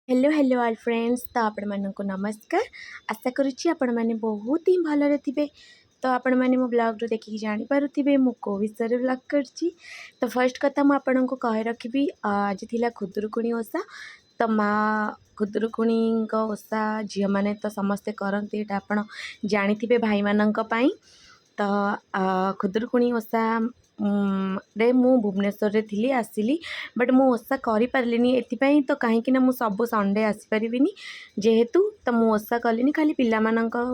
Hello hello all friends तो आपण मानक नमस्कार। आशा करुच्ची आपण मैंने बहुत ही भलरे थे। तो आपण मैंने मो ब्लॉग रो देखिए जानीपे मु कौ विषय ब्लॉग करची। तो फर्स्ट कथा मुझे को कहे रखी आज थिला खुदुरुकुणी ओषा। तो माँ खुदुरुकुणी ओषा झील मैंने तो समस्ते करती ये आप जानी भाई मानक पाई। तो खुदुरुकुणी ओषा रे मु भुवनेश्वर थी आसिली बट मु ओषा कर पार्लिनी एथिपाई तो कहीं मु सब संडे आसीपारि जेहेतु तो मु ओषा कलिनी खाली पिला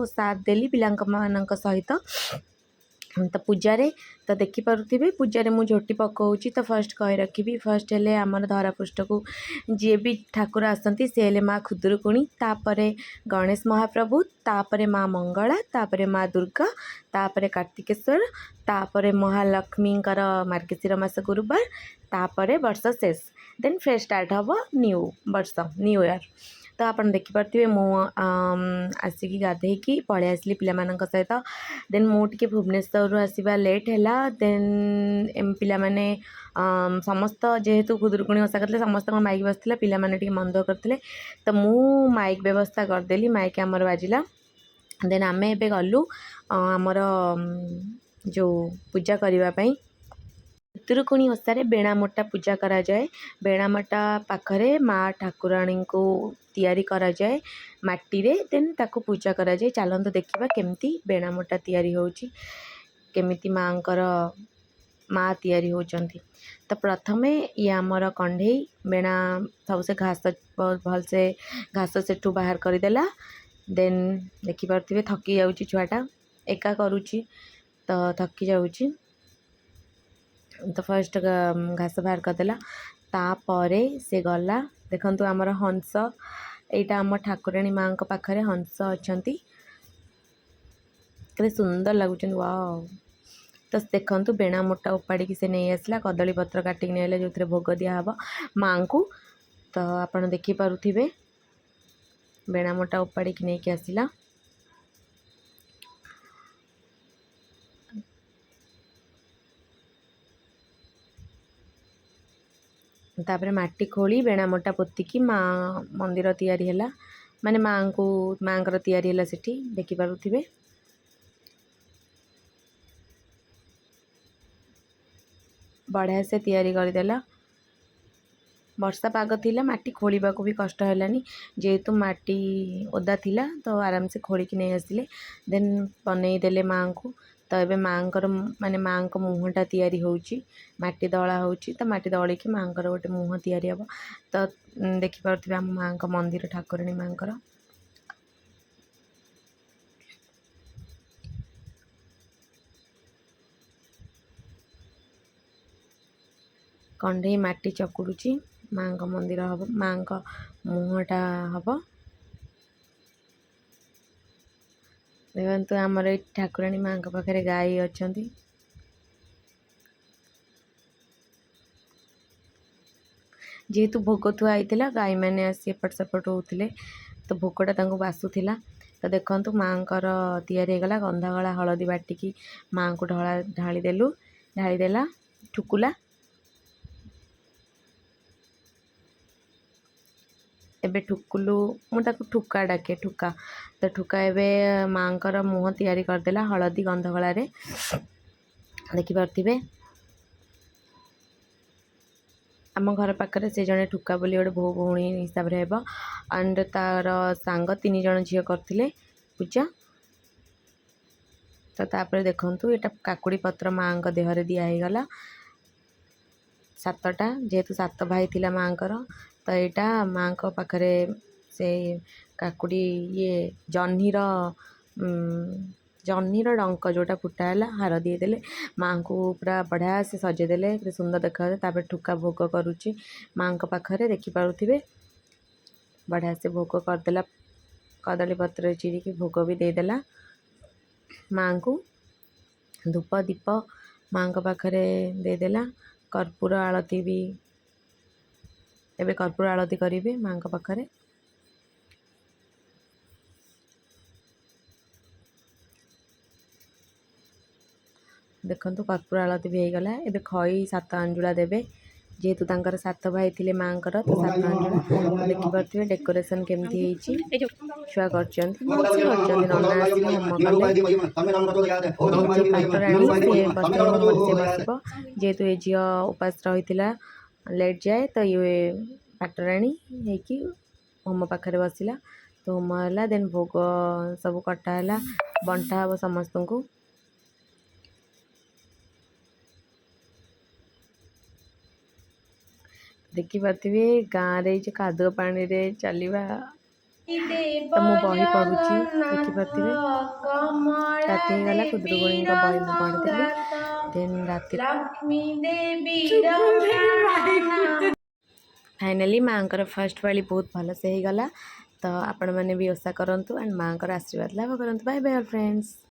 साथ देली पिला सहित। तो पूजारे तो देखिपे पूजारे मु झोटी पकाऊँगी। तो फर्स्ट कही रखी फर्स्ट हेले आमर धरापृष्ठ को जी भी ठाकुर आसती सी हेले माँ खुदुरुकुणी, तापरे गणेश महाप्रभु, तापरे माँ मंगला, तापरे माँ दुर्गा, तापरे कार्तिकेश्वर, तापरे महालक्ष्मी मार्गशीर मास गुरुवार, तापरे वर्ष शेष देन फ्रेश स्टार्ट हम न्यू वर्ष न्यू ईयर। तो आप देखिपे मु आसिकी गाधेकी पलि आसली पिला सहित। देन मुझे भुवनेश्वर आसवा लेट है। देन पिला माने समस्त जेहेतु खुदुरुकुणी ओषा करते समस्त माइक बसला पिला माने टिके मन दुख करते। तो मु माइक व्यवस्था करदेली, माइक आमर बाजिला। देन आम ए गलु आमर जो पूजा करने। खुदुरुकुणी ओषारे बेणामोटा पूजा करा जाए। बेणामोटा पाखरे माँ ठाकुराणी को तैयारी करा जाए माटी रे। देन ताको पूजा करा जाए। चलते देखा केमती बेणामोटा तैयारी होची, केमिति माँकर माँ तैयारी होचंती। तो प्रथमे ये आमर कंढे बेणा सबसे घास भलसे घास सेठू बाहर करदेला। देन देखिपे थकी जाऊँगी छुआटा एका करुच्ची तो थकी जाऊँगी। तो फर्स्ट घास बाहर करदेला, तापरे से गला। देखंतु आमर हंस एटा आम ठाकुराणी माँ पाखरे हंस अछंती, केते सुंदर लगुच। वाओ! तो देखंतु बेणा मोटा उपाड़ी से नहीं आसला कदली पत्र काटिक नहीं जो थे भोग दिहब माँ को। तो आपड़ देखिपे बेणा मोटा उपाड़ी नहीं आसला। तापरे माटी खोली बेणा मोटा पोतिकी माँ मंदिर तैयारी है, माने माँ को माँ तैयारी है सेठी देखिपे। बढ़िया से तैयारी करदेला। वर्षा पाग थिला माटी खोलिबा को भी कष्ट हैलानी जेहेतु माटी ओदा थिला तो आराम से खोलिकी नहीं आसिले। देन बनई देले माँ को। तो ये माँ माने माँ को मुहटा तैयारी होची, माटी दला होची। तो माटी दल की माँ गोटे मुह तैयारी हम। तो देखिपे आम माँ मंदिर ठाकुराणी माँ कंढे माटी चकुड़ुची माँ मंदिर हम, माँ मुहटा हम। देखो आमर ये ठाकुराणी माँ पाखे गाई अच्छा जेहेतु भोग थुआ होता गाई मैंने आसी एपट सेपट होते तो भोगटा बासुला। तो देखो माँ तैयारी होगला गंधागला हलदी बाटिकी माँ को ढालीदेलु ढालीदेला ठुकुला। एबे ठुकुलु मुझे ठुका डाके ठुका। तो ठुका एवं माँ मुँह तैयारी करदेला हलदी गंधगला देखिपे। आम घर पाखे से जड़े ठुका बोली गोटे भो भौणी हिसाब से हेब एंड तार सांग 3 जन झील करते पूजा। तो तापर देखंतु एटा काकुड़ी पत्र माँ देहरे दिगला 7टा जेहेतु 7 भाई थिला माँ तो यहाँ माँ पाखरे से काकुड़ी ये जह्नीर डंक जोटा फुटाला हार दीदेले माँ को पूरा बढ़िया से सजेदेले सुंदर देखा। ठुका भोग करुच्ची माँ पाखरे देखिपे बढ़िया से भोग करदेला कदली पत्र चिरिकी भोग भी देदेला माँ को। धूप दीप माँ पाखरे देदेला कर्पूर आलती भी एबे कर्पूर आलती करेंगे माँ पाखरे। देखो कर्पूर आलती भी होगला। एबे खई 7 अंजुला देवे जेहेतु तांकर 7 भाई थिले मांकर तो 7 जण देखि परथिबे डेकोरेशन केमथि हेछि छुआ करचंती भलसे करचंती नन्ना आसी होम कले पाटराणी से बस्ते होम से बसिबो जेहेतु ए झियो उपास रहिथिला लेट जाए तो ये पाटराणी हेकि होम पाखरे बसिला तो होम हला देन भोग सब कटा हला बंटा हबो समस्त को देखि पार्थिबे गाँव रे जो कादुआ पानी रे चलिबा तो मु बही पढ़ुची देखि पार्थिबे राति हो गला खुदरुगुणी का बही मु पढ़िदेली देन राति फाइनली माँ फर्स्ट पाली बहुत भल से ही गला तो आपण मैंने भी ओषा करंतु एंड माँ आशीर्वाद लाभ करंतु बाय बाय फ्रेंड्स।